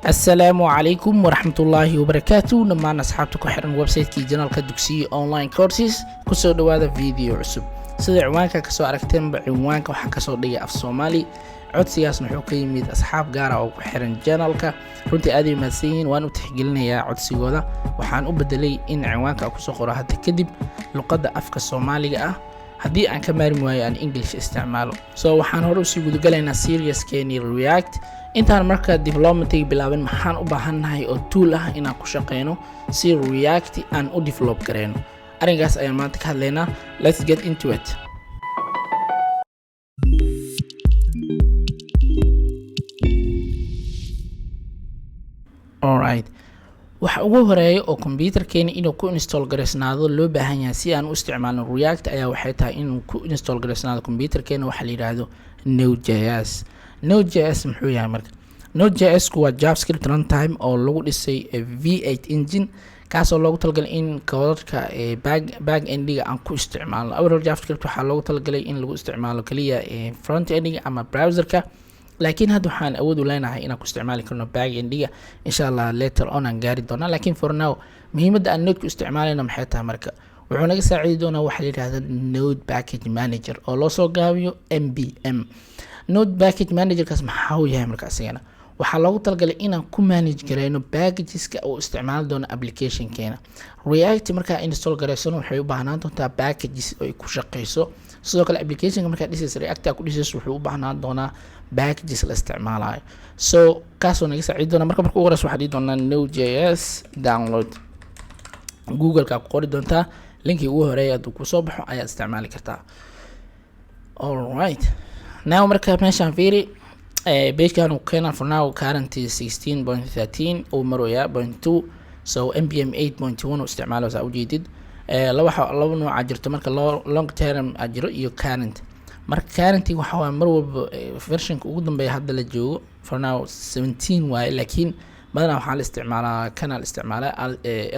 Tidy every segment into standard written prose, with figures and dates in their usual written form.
السلام عليكم ورحمة الله وبركاته. نمان أصحابتك وحرن ويب سايت كي جنال كدوكسي أونلاين كورسز كسو دوادا فيديو عصب سيدا عوانكا كسو أركتين بعوانكا وحا كسو ديا أف صومالي عود سياس نحو قيميد أصحاب قارا أو حرن جنالكا runtii aad ay mahadsanyihiin waan u tixgelinayaa codsigooda waxaan u bedelay in ciwaanka ku soo qoro hadda kadib luqadda afka Soomaaliga ah haddii aan ka maarmi waayo aan English isticmaalo waxaan hore u sii gudagalaynaa serious-keeni React intaan marka development-ga bilaabin maxaan u baahanahay oo tool ah inaan ku shaqeyno si React aan u develop gareyno arrinkaas ayaan maanta ka hadlaynaa. Let's get into it. Alright, waxa ugu horeeya oo computerkeena inuu ku install gareysnaado loo baahan yahay si aan u isticmaalno React ayaa waxay tahay inuu ku install gareysnaado computerkeena waxa la yiraahdo Node.js. Node.js muxuu yahay marka? Node.js waa JavaScript runtime oo lagu dhisay V8 engine kaas oo loogu talagalay in koodka back-endiga aan ku isticmaalno. Awal JavaScript waxa loogu talagalay in lagu isticmaalo kaliya front-endiga ama browserka laakiin hadda waxaan awood u leenahay inaan ku isticmaali karno back-endiga insha Allah later on aan gaari doonaa laakiin for now muhiimadda aan Node ku isticmaalayno maxay tahay marka wuxuu naga saaciidi doonaa waxa la yiraahdo Node Package Manager oo loo soo gaabiyo NPM. Node Package Manager kaas maxaa uu yahay marka asagana waxaa loogu talagalay inaan ku manage gareyno packageska oo isticmaali doono application-keena. React marka install gareysano waxay u baahnaan doontaa packages oo ay ku shaqeyso sidoo kale application-ka marka dhisayso React ku dhisayso wuxuu u baahnaan doonaa packages la isticmaalayo kaas oo naga saaciidi doona marka ugu horeysa waxaan dhigi doonaa Node.js download Google-ka ku qori doontaa linki ugu horeeya hadduu ku soo baxo ayaa isticmaali kartaa. Alright, now marka meeshaan fiiri page-kan uu keenaa for now currently 16.13 oo maraya 0.2 npm 8.1 oo isticmaalo saa u jeedid laba nooc jirto marka long term ajiro iyo current marka current waxa waa mar walba version-ka ugu dambeeya hadda la joogo for now 17 waaye laakiin badanaa waxaa la isticmaalaa canal isticmaalaa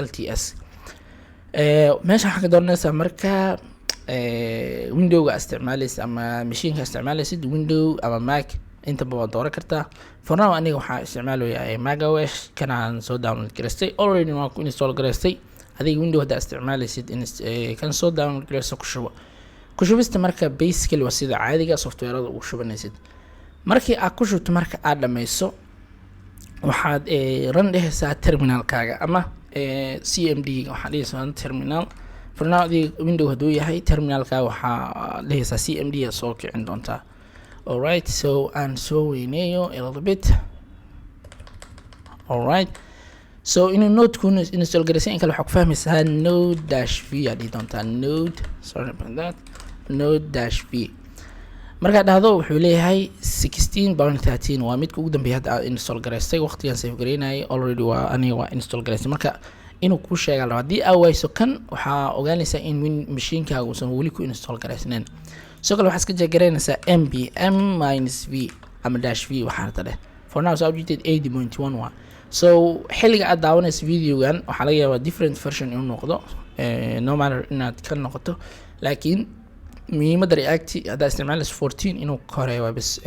LTS meesha waxaa ka dooranaysaa marka window-ga isticmaalaysa ama machine-ka isticmaalaysa window ama mac intaba waa dooran kartaa. For now aniga waxaa isticmaalayaa macOS kanaan soo download gareystay already waan ku install gareystay adiga window hadda isticmaalaysid kan soo download gareyso ku shubista marka basically waa sida caadiga software-ada ugu shubanaysid markii aad ku shubto marka aad dhameyso waxaad run dhehaysaa terminalkaaga ama CMD waxaad dhehaysaa terminal. For now window hadduu yahay terminalkaaga waxaa dhehaysaa CMD soo kicin doontaa. Alright, aan soo weyneeyo a little bit. Alright, inuu Node ku install gareysan in kale waxaa ku fahmaysaa Node-v aad dhihi doontaa Node-v markaad dhahdo wuxuu leeyahay 16.13 waa midka ugu dambeeya hadda aad install gareystay waqtigan save gareynayay already waa aniga waa install gareystay marka inuu ku sheegaa haddii aad wayso kan waxaa ogaanaysaa in machine-kaaga uusan weli ku install gareysnayn sidoo kale waxaad iska jeegareynaysaa npm-v ama -v waxaa dheh for now saa ujeedid 80.1 waa xilliga aad daawanayso videogan waxaa laga yaabaa different version inuu noqdo no matter inaad ka noqoto laakiin muhiimadda React haddaa isticmaalayso 14 inuu ka horeeyo waa bas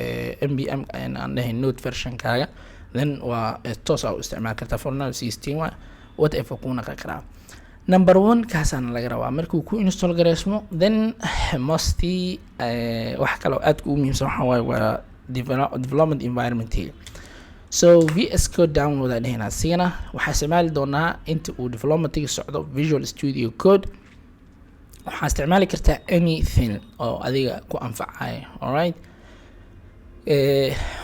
npm aan dhahayn Node version-kaaga then waa toos aa u isticmaali kartaa for now 16 waa whatever kuu naqan karaa. Number 1 kaasana laga rabaa markuu ku install gareysmo then mostly wax kale oo aad ugu muhiimsan waxa waaye waa development environment VS Code download aan dhahaynaa sigana waxaa isticmaali doonaa inta uu development-ga socdo Visual Studio Code waxaa isticmaali kartaa anything oo adiga ku anfacaya. Alright,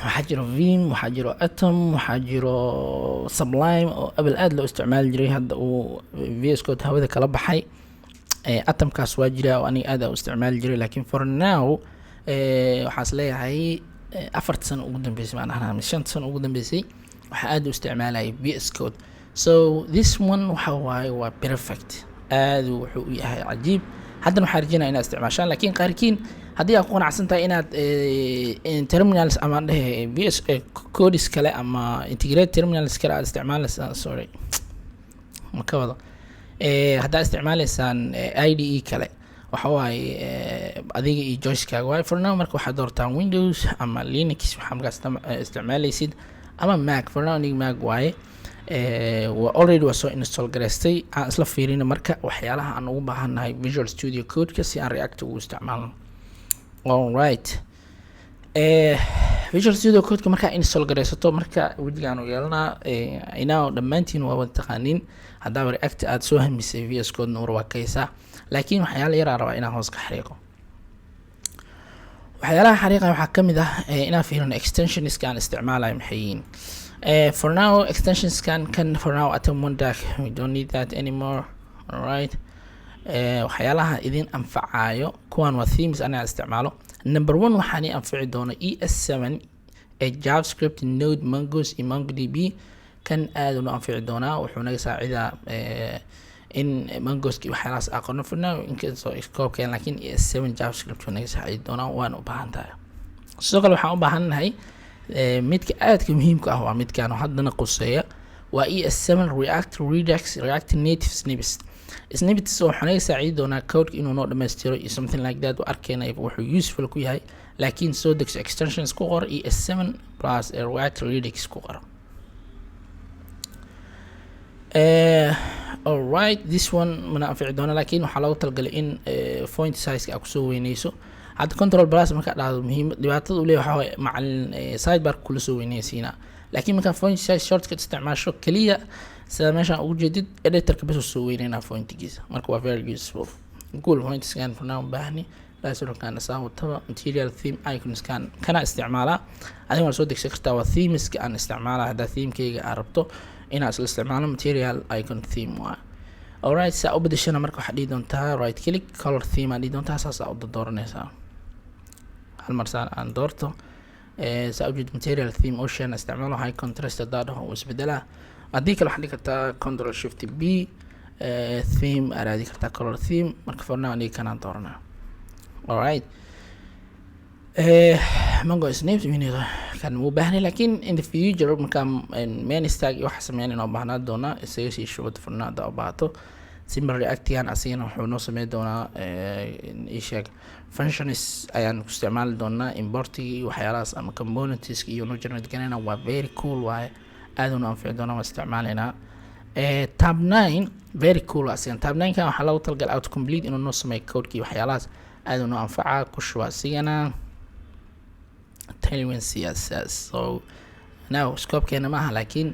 waxaa jiro Vim, waxaa jiro Atom, waxaa jiro Sublime oo abel aad loo isticmaali jiray hadda uu VS Code hawada kala baxay Atomkaas waa jira oo aniga aad u isticmaali jiray laakiin for now waxaas leeyahay 4 sano ugu dambeysay ma ahan 5 sano ugu dambeysay waxaa aad u isticmaalay VS Code this one waxa waaye waa perfect aad wuxuu u yahay cajiib haddana waxaan rajaynayaa inaad isticmaashaan laakiin qaarkiin haddii aad ku qanacsan tahay inaad terminals ama VS codes kale ama integrate terminals kale aad isticmaalaysaa ma ka wado haddaad isticmaalaysaan IDE kale waxa waaye adiga iyo joyce-kaaga waaye for now marka waxaad doortaan Windows ama Linux waxa markaas isticmaalaysid ama Mac. For now aniga Mac waaye already waa soo install gareystay. aan isla fiirino marka waxyaalaha aan ugu baahanahay Visual Studio Code-ka si aan React ugu isticmaalno. Alright, Visual Studio Code-ka markaa install gareysato marka wejigaan u yeelanaa inaa dhammaantiin waa wada taqaaniin haddaa React aad soo hamisay VS Code nuur waa kaysaa, laakiin waxyaala yar aan rabaa inaan hoos ka xariiqo. waxyaalaha xariiqa waxaa kamid ah inaan fiirino extensions aan isticmaalayo maxay yihiin. For now extensions can for now atom one DAC, we don't need that anymore. Alright, waxyaalaha idin anfacayo kuwan waa themes aan isticmaalo. Number 1 waxaan anfici doona ES7 JavaScript Node Mongoose iyo MongoDB kan aad u anfici doona. wuxuu naga saacidaa in Mongoose waxyaalahaas aqoon for now inkastoo scope-keen, laakiin ES7 JavaScript wuxuu naga saacidi doona waan u baahan tahay. sidoo kale waxaan u baahanahay midka aadka muhiimka ah waa midkaan haddana quseeya waa ES7 React Redux React Native Snippets. Snippets oo xanaga saacidi doona code inuu noo dhameystiro iyo something like that. arkayna wuxuu useful ku yahay, laakiin soo degso extensions ku qor ES7 plus React Redux ku qor. Alright, this one mana anfici doona, laakiin waxaa loogu talagalay in font size ka kusoo weyneyso. hadda control plus marka dhacdo muhiim dhibaatada u leeyahay waxa way macallin sidebar kula soo weyneysiina, laakiin marka font size shortcut isticmaasho kaliya sida meesha ugu jeedid editor-ka bas soo weyneyna fontigiisa. marka waa very useful. Google Fonts scan for now baahni laasoo kan saawtaba material theme icons kan kana isticmaala. adiga waa soo degsan kartaa waa themes ka aan isticmaala. hadda theme-kayga aan rabto inaan isla isticmaalo material icon theme waa. Alright, saa u bedeshana marka waxaad dhihi doontaa right click color theme aad dhihi doontaa, saas aad u dooranaysaa. hal mar aan doorto saa u jeed material theme ocean isticmaalo high contrast data oo isbedela. haddii kale waxaad dhigi kartaa control shift B theme aad raadi kartaa color theme. marka for now aniga kanaan dooranaa. Alright, Mongo Snaps kan muu baahnay, laakiin in the future marka main stack iyo waxa sameeyaan inoo baahnaa doona isaga sii shubad for now hadda u baahato. Simple React-gaan asigana wuxuu noo sameyn doonaa isheeg functions ayaan ku isticmaali doonaa importiga iyo waxyaalahaas ama components iyo noo generate ganayna. waa very cool waaye, aad u anfici doona waa isticmaalaynaa. tab 9 very cool asigana. tab 9 kan waxaa loogu talagalay auto complete inuu noo sameeyo code-kii waxyaalahaas aad u anfaca ku shuba asigana. Tailwind CSS so now scope-keena maaha, laakiin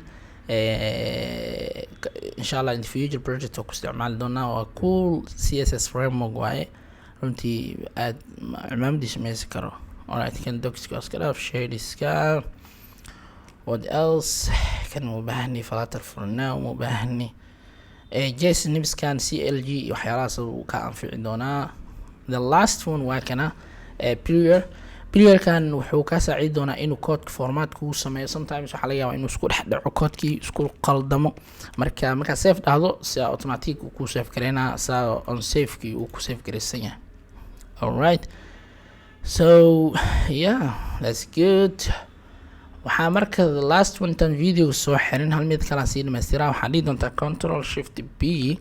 inshallah in the future project oo ku isticmaali doonaa. waa cool CSS framework waaye, runtii aad cimaamadiisa meesi karo. alright, kan docska iska dhaaf shadeiska. what else kan muu baahni flutter for now muu baahni JSON Nibscan CLG iyo waxyaalahaas uu ka anfici doonaa. the last one waa kana Prior kan wuxuu ka saacidi doonaa inuu code format ku sameeyo. sometimes waxa laga yaabaa inuu isku dhex dhaco code-kii isku qaldamo, marka save dhahdo si automatic uu ku save gareena saa on save-kii uu ku save gareysan yahay. Alright, so yeah, that's good. waxaa marka the last one tan video soo xirin hal mid kala sii dhameystira. waxaa dhihi doontaa control shift B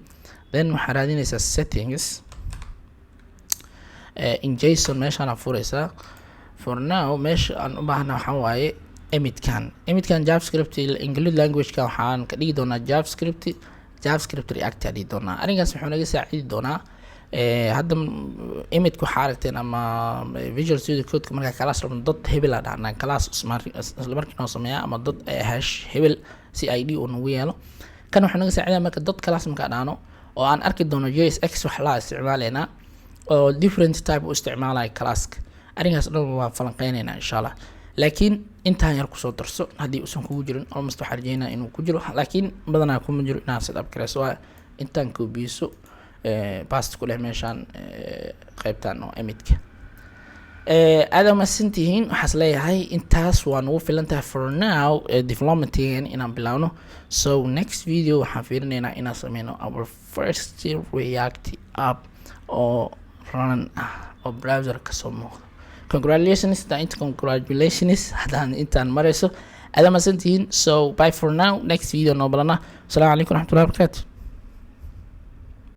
then waxaa raadinaysaa settings in JSON meeshaan furaysaa. for now meesha aan u baahna waxa waaye emidkan JavaScript include language ka waxaan ka dhigi doonaa JavaScript React dhigi doonaa. arigaas wuxuu naga saacidi doonaa hadda imidku waxaa aragteen ama Visual Studio Code marka class rabno dot hebel aan dhahnaa class isla markii noo sameeyaa ama dot hash hebel si ID uu nagu yeelo. kan wuxuu naga saacidaa marka dot class marka dhaano oo aan arki doono JSX wax la isticmaaleynaa oo different type u isticmaalay classka. arigaas dhan waa falanqeynaynaa inshallah, laakiin intaan yar kusoo darso haddii uusan kugu jirin almost waxaan rajeynaa inuu ku jiro, laakiin badanaa kuma jiro. inaan setup gareyso waa intaan koobiso past ku leh meeshaan qaybtaan oo emidka. aad ama santihiin waxaas leeyahay intaas waa nagu filan tahay for now development-gan inaan bilaawno. so next video waxaan fiirinaynaa inaan sameyno our first React app oo run oo browser kasoo muuqdo. congratulations haddaan intaan marayso. aad ama santihiin. so bye for now, next video noo balana. asalaamu calaykum waraxmatullahi wabarakatu.